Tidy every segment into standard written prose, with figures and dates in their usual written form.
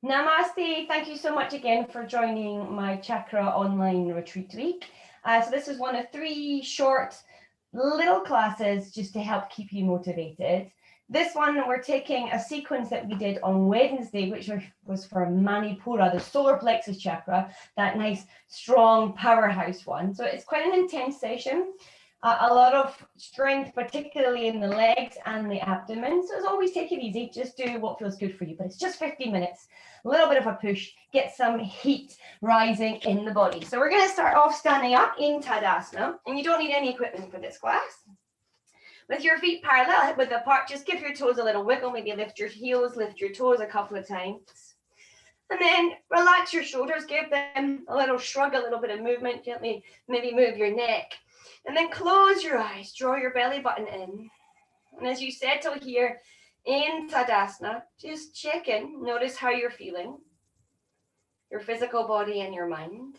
Namaste. Thank you so much again for joining my Chakra Online Retreat week. So this is one of 3 short little classes just to help keep you motivated. This one, we're taking a sequence that we did on Wednesday, which was for Manipura, the solar plexus chakra, that nice, strong powerhouse one. So it's quite an intense session. A lot of strength, particularly in the legs and the abdomen. So as always, take it easy. Just do what feels good for you. But it's just 15 minutes. A little bit of a push. Get some heat rising in the body. So we're going to start off standing up in Tadasana. And you don't need any equipment for this class. With your feet parallel, hip width apart, just give your toes a little wiggle. Maybe lift your heels, lift your toes a couple of times. And then relax your shoulders. Give them a little shrug, a little bit of movement. Gently maybe move your neck. And then close your eyes, draw your belly button in. And as you settle here in Tadasana, just check in. Notice how you're feeling, your physical body and your mind.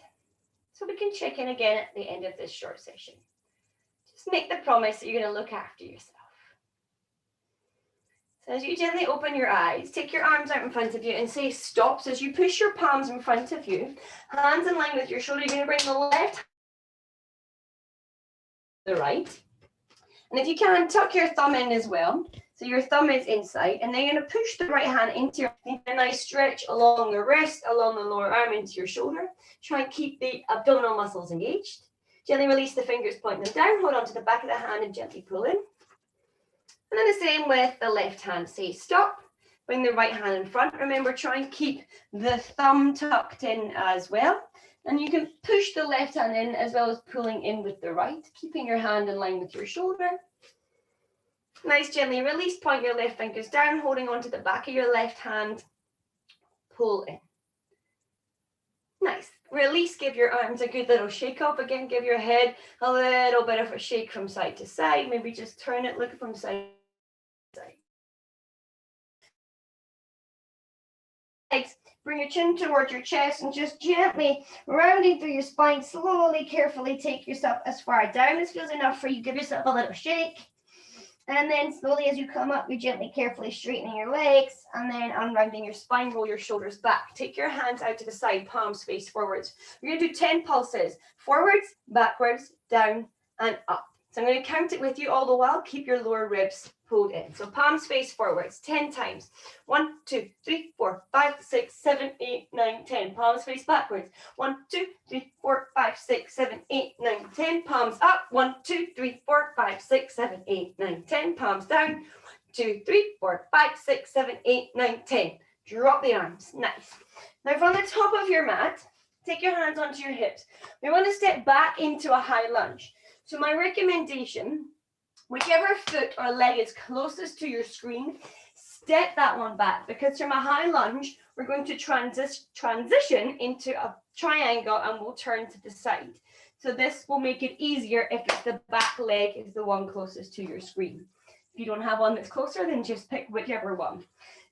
So we can check in again at the end of this short session. Just make the promise that you're going to look after yourself. So as you gently open your eyes, take your arms out in front of you and say stop. So as you push your palms in front of you, hands in line with your shoulder, you're going to bring the left the right. And if you can, tuck your thumb in as well. So your thumb is inside. And then you're going to push the right hand into your feet. A nice stretch along the wrist, along the lower arm into your shoulder. Try and keep the abdominal muscles engaged. Gently release the fingers, point them down. Hold on to the back of the hand and gently pull in. And then the same with the left hand. Say stop. Bring the right hand in front. Remember, try and keep the thumb tucked in as well. And you can push the left hand in as well as pulling in with the right, keeping your hand in line with your shoulder. Nice, gently release, point your left fingers down, holding onto the back of your left hand. Pull in. Nice. Release, give your arms a good little shake up. Again, give your head a little bit of a shake from side to side. Maybe just turn it, look from side to side. Legs. Bring your chin towards your chest and just gently rounding through your spine, slowly, carefully take yourself as far down as feels enough for you. Give yourself a little shake. And then slowly as you come up, you're gently, carefully straightening your legs and then unrounding your spine, roll your shoulders back. Take your hands out to the side, palms face forwards. We're going to do 10 pulses, forwards, backwards, down, and up. So I'm going to count it with you all the while. Keep your lower ribs pulled in. So palms face forwards 10 times. 1, 2, 3, 4, 5, 6, 7, 8, 9, 10. Palms face backwards. 1, 2, 3, 4, 5, 6, 7, 8, 9, 10. Palms up. 1, 2, 3, 4, 5, 6, 7, 8, 9, 10. Palms down. 1, 2, 3, 4, 5, 6, 7, 8, 9, 10. Drop the arms. Nice. Now from the top of your mat, take your hands onto your hips. We want to step back into a high lunge. So my recommendation, whichever foot or leg is closest to your screen, step that one back, because from a high lunge, we're going to transition into a triangle and we'll turn to the side. So this will make it easier if it's the back leg is the one closest to your screen. If you don't have one that's closer, then just pick whichever one.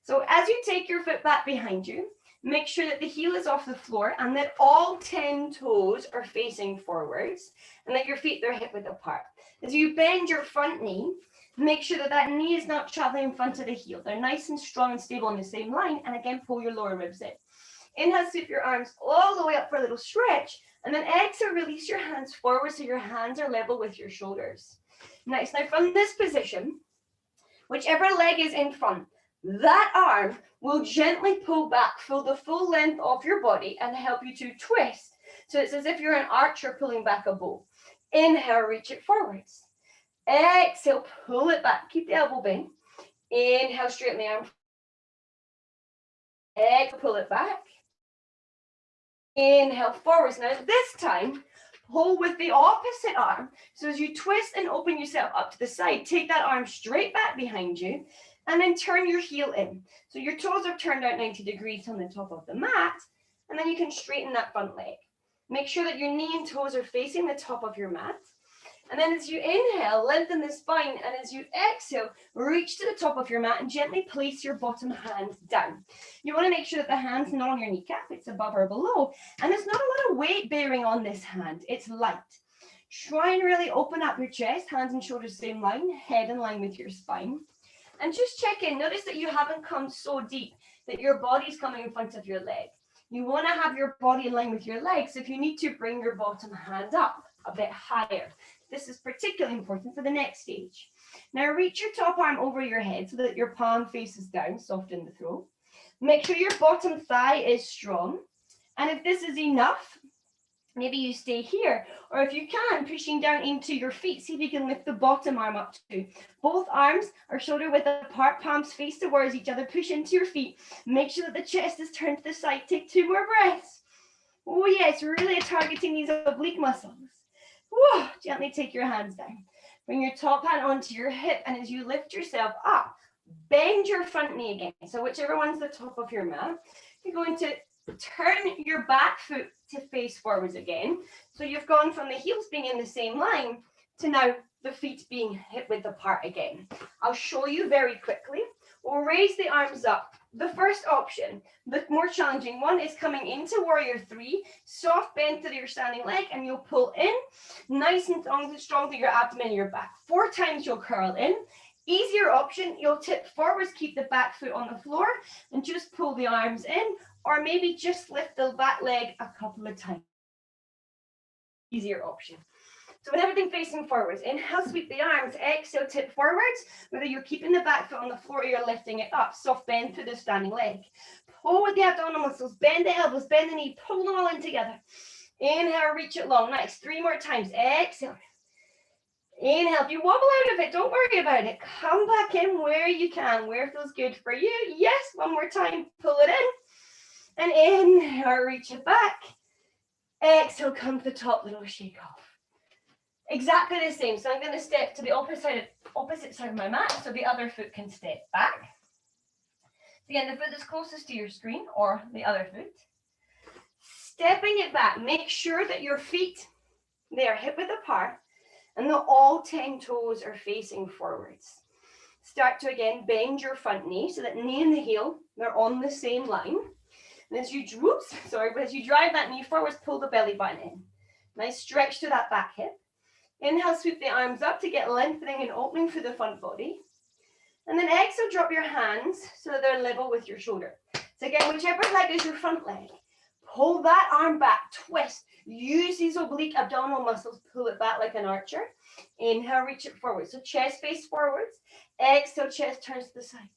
So as you take your foot back behind you, make sure that the heel is off the floor and that all 10 toes are facing forwards and that your feet are hip width apart. As you bend your front knee, make sure that that knee is not traveling in front of the heel. They're nice and strong and stable on the same line. And again, pull your lower ribs in. Inhale, sweep your arms all the way up for a little stretch. And then exhale, release your hands forward so your hands are level with your shoulders. Nice. Now from this position, whichever leg is in front, that arm will gently pull back, fill the full length of your body and help you to twist. So it's as if you're an archer pulling back a bow. Inhale, reach it forwards. Exhale, pull it back. Keep the elbow bent. Inhale, straighten the arm. Exhale, pull it back. Inhale, forwards. Now this time, pull with the opposite arm. So as you twist and open yourself up to the side, take that arm straight back behind you. And then turn your heel in. So your toes are turned out 90 degrees on the top of the mat. And then you can straighten that front leg. Make sure that your knee and toes are facing the top of your mat. And then as you inhale, lengthen the spine. And as you exhale, reach to the top of your mat and gently place your bottom hand down. You want to make sure that the hand's not on your kneecap. It's above or below. And there's not a lot of weight bearing on this hand. It's light. Try and really open up your chest. Hands and shoulders same line. Head in line with your spine. And just check in. Notice that you haven't come so deep that your body's coming in front of your leg. You want to have your body in line with your legs. If you need to, bring your bottom hand up a bit higher. This is particularly important for the next stage. Now reach your top arm over your head so that your palm faces down, soften the throat. Make sure your bottom thigh is strong. And if this is enough, maybe you stay here, or if you can, pushing down into your feet, see if you can lift the bottom arm up too. Both arms are shoulder width apart, palms face towards each other, push into your feet. Make sure that the chest is turned to the side. Take 2 more breaths. Oh yes, really targeting these oblique muscles. Whoa, gently take your hands down. Bring your top hand onto your hip, and as you lift yourself up, bend your front knee again. So whichever one's the top of your mat, you're going to turn your back foot to face forwards again. So you've gone from the heels being in the same line to now the feet being hip width apart again. I'll show you very quickly. We'll raise the arms up. The first option, the more challenging one, is coming into warrior 3, soft bend to your standing leg, and you'll pull in, nice and strong through your abdomen and your back. 4 times you'll curl in. Easier option, you'll tip forwards, keep the back foot on the floor, and just pull the arms in, or maybe just lift the back leg a couple of times. Easier option. So with everything facing forwards, inhale, sweep the arms, exhale, tip forwards, whether you're keeping the back foot on the floor or you're lifting it up, soft bend through the standing leg. Pull with the abdominal muscles, bend the elbows, bend the knee, pull them all in together. Inhale, reach it long, nice, 3 more times, exhale. Inhale, if you wobble out of it, don't worry about it. Come back in where you can, where feels good for you. Yes, 1 more time, pull it in. And inhale, reach it back. Exhale, come to the top, little shake off. Exactly the same. So I'm going to step to the opposite side of my mat so the other foot can step back. Again, the foot that's closest to your screen or the other foot. Stepping it back, make sure that your feet, they are hip width apart and that all 10 toes are facing forwards. Start to again bend your front knee so that knee and the heel, they're on the same line. And as you drive that knee forwards, pull the belly button in. Nice stretch to that back hip. Inhale, sweep the arms up to get lengthening and opening through the front body. And then exhale, drop your hands so that they're level with your shoulder. So again, whichever leg is your front leg, pull that arm back, twist. Use these oblique abdominal muscles, pull it back like an archer. Inhale, reach it forward. So chest face forwards. Exhale, chest turns to the side.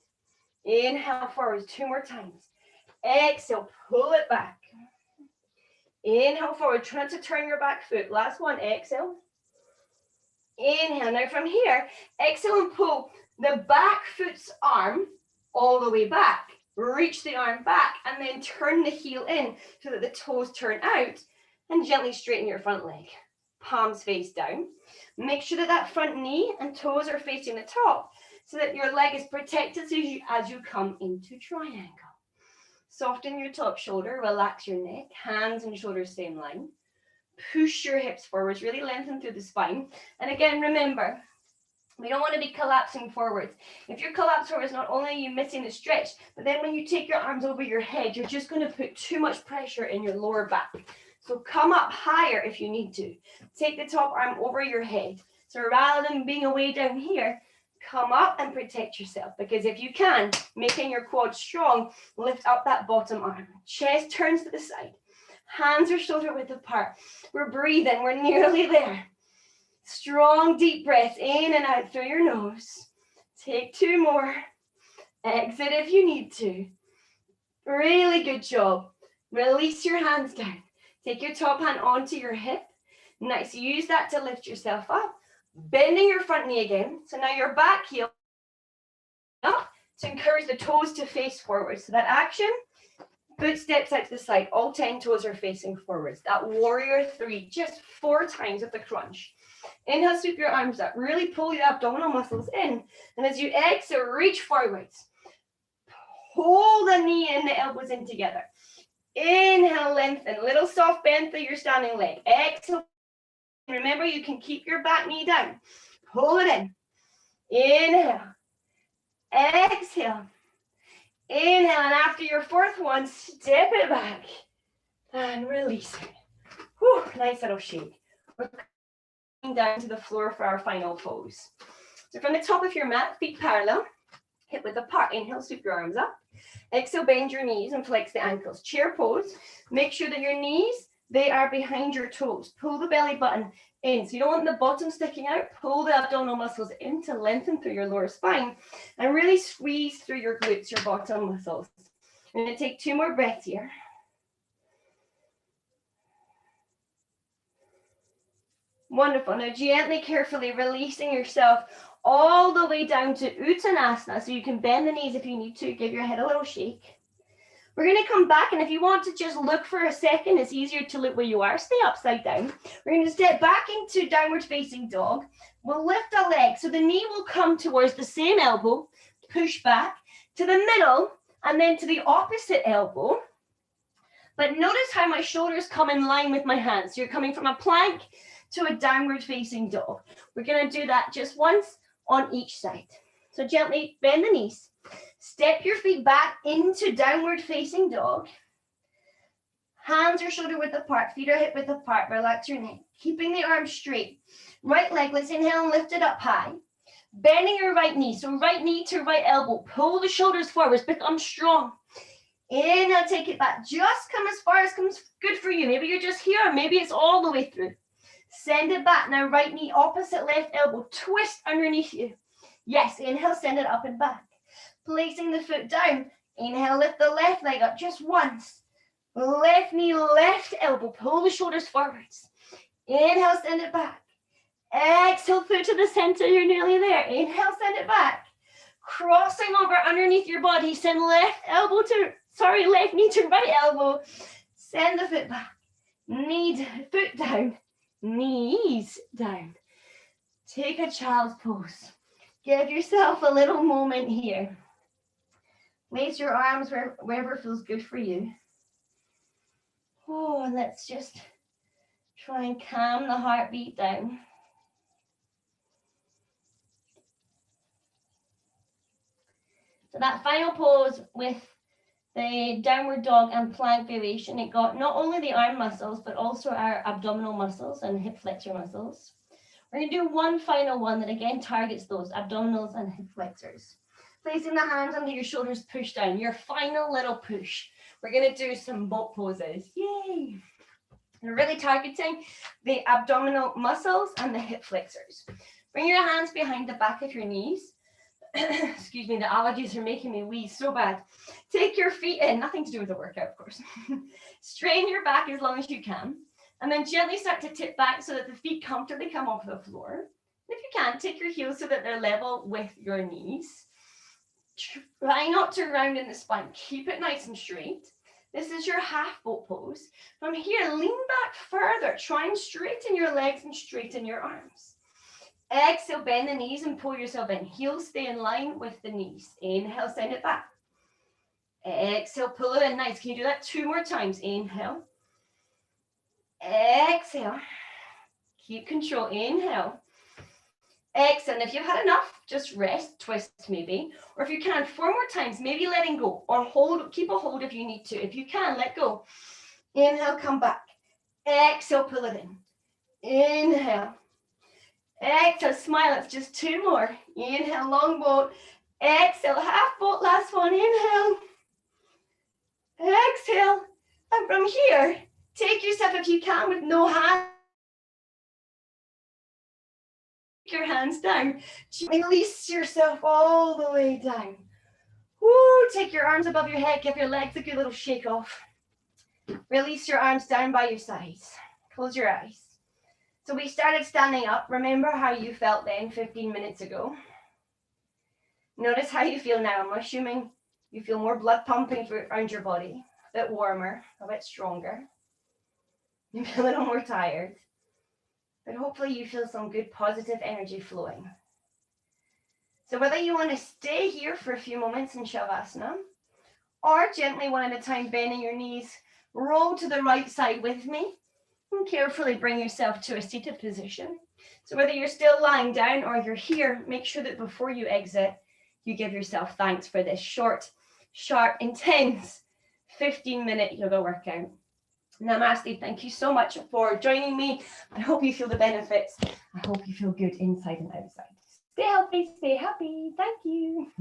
Inhale, forwards, 2 more times. Exhale, pull it back. Inhale, forward. Try not to turn your back foot. Last one, exhale. Inhale. Now from here, exhale and pull the back foot's arm all the way back. Reach the arm back and then turn the heel in so that the toes turn out and gently straighten your front leg. Palms face down. Make sure that that front knee and toes are facing the top so that your leg is protected as you come into triangle. Soften your top shoulder, relax your neck, hands and shoulders same line. Push your hips forwards, really lengthen through the spine. And again, remember, we don't want to be collapsing forwards. If you're collapsed forwards, not only are you missing the stretch, but then when you take your arms over your head, you're just going to put too much pressure in your lower back. So come up higher if you need to. Take the top arm over your head. So rather than being away down here, come up and protect yourself. Because if you can, making your quads strong, lift up that bottom arm. Chest turns to the side. Hands are shoulder width apart. We're breathing. We're nearly there. Strong deep breath in and out through your nose. Take 2 more. Exit if you need to. Really good job. Release your hands down. Take your top hand onto your hip. Nice. Use that to lift yourself up. Bending your front knee again. So now your back heel up to encourage the toes to face forward. So that action, foot steps out to the side. All 10 toes are facing forwards. That warrior 3, just 4 times with the crunch. Inhale, sweep your arms up. Really pull your abdominal muscles in. And as you exhale, reach forwards. Pull the knee and the elbows in together. Inhale, lengthen. Little soft bend through your standing leg. Exhale. Remember, you can keep your back knee down. Pull it in. Inhale. Exhale. Inhale. And after your 4th one, step it back. And release it. Whew, nice little shake. We're coming down to the floor for our final pose. So from the top of your mat, feet parallel. hip width apart. Inhale, sweep your arms up. Exhale, bend your knees and flex the ankles. Chair pose. Make sure that your knees, they are behind your toes. Pull the belly button in. So you don't want the bottom sticking out. Pull the abdominal muscles in to lengthen through your lower spine and really squeeze through your glutes, your bottom muscles. We're going to take 2 more breaths here. Wonderful. Now gently, carefully releasing yourself all the way down to Uttanasana. So you can bend the knees if you need to. Give your head a little shake. We're going to come back, and if you want to just look for a second, it's easier to look where you are. Stay upside down. We're going to step back into downward facing dog. We'll lift a leg. So the knee will come towards the same elbow, push back to the middle, and then to the opposite elbow. But notice how my shoulders come in line with my hands. So you're coming from a plank to a downward facing dog. We're going to do that just once on each side. So gently bend the knees. Step your feet back into downward facing dog. Hands are shoulder width apart, feet are hip width apart. Relax your neck, keeping the arms straight. Right leg, let's inhale and lift it up high. Bending your right knee, so right knee to right elbow. Pull the shoulders forwards, become strong. Inhale, take it back. Just come as far as comes good for you. Maybe you're just here, maybe it's all the way through. Send it back. Now right knee, opposite left elbow. Twist underneath you. Yes, inhale, send it up and back. Placing the foot down. Inhale, lift the left leg up just once. Left knee, left elbow. Pull the shoulders forwards. Inhale, send it back. Exhale, foot to the center. You're nearly there. Inhale, send it back. Crossing over underneath your body. Send left knee to right elbow. Send the foot back. Foot down. Knees down. Take a child's pose. Give yourself a little moment here. Place your arms wherever feels good for you. Oh, and let's just try and calm the heartbeat down. So that final pose with the downward dog and plank variation, it got not only the arm muscles, but also our abdominal muscles and hip flexor muscles. We're going to do one final one that again targets those abdominals and hip flexors. Placing the hands under your shoulders, push down. Your final little push. We're going to do some boat poses. Yay! And really targeting the abdominal muscles and the hip flexors. Bring your hands behind the back of your knees. Excuse me, the allergies are making me wheeze so bad. Take your feet in, nothing to do with the workout, of course. Straighten your back as long as you can. And then gently start to tip back so that the feet comfortably come off the floor. And if you can, take your heels so that they're level with your knees. Try not to round in the spine. Keep it nice and straight. This is your half boat pose. From here, lean back further. Try and straighten your legs and straighten your arms. Exhale, bend the knees and pull yourself in. Heels stay in line with the knees. Inhale, send it back. Exhale, pull it in. Nice. Can you do that 2 more times? Inhale. Exhale. Keep control. Inhale. Exhale. And if you've had enough, just rest, twist maybe. Or if you can, 4 more times, maybe letting go. Or hold, keep a hold if you need to. If you can, let go. Inhale, come back. Exhale, pull it in. Inhale. Exhale, smile. It's just 2 more. Inhale, long boat. Exhale, half boat. Last one. Inhale. Exhale. And from here, take yourself, if you can, with no hands. Your hands down. Release yourself all the way down. Woo, take your arms above your head. Give your legs a good little shake off. Release your arms down by your sides. Close your eyes. So we started standing up. Remember how you felt then 15 minutes ago. Notice how you feel now. I'm assuming you feel more blood pumping around your body. A bit warmer, a bit stronger. You feel a little more tired. But hopefully you feel some good positive energy flowing. So whether you want to stay here for a few moments in Shavasana, or gently one at a time bending your knees, roll to the right side with me, and carefully bring yourself to a seated position. So whether you're still lying down or you're here, make sure that before you exit, you give yourself thanks for this short, sharp, intense 15-minute yoga workout. Namaste. Thank you so much for joining me. I hope you feel the benefits. I hope you feel good inside and outside. Stay healthy, stay happy. Thank you.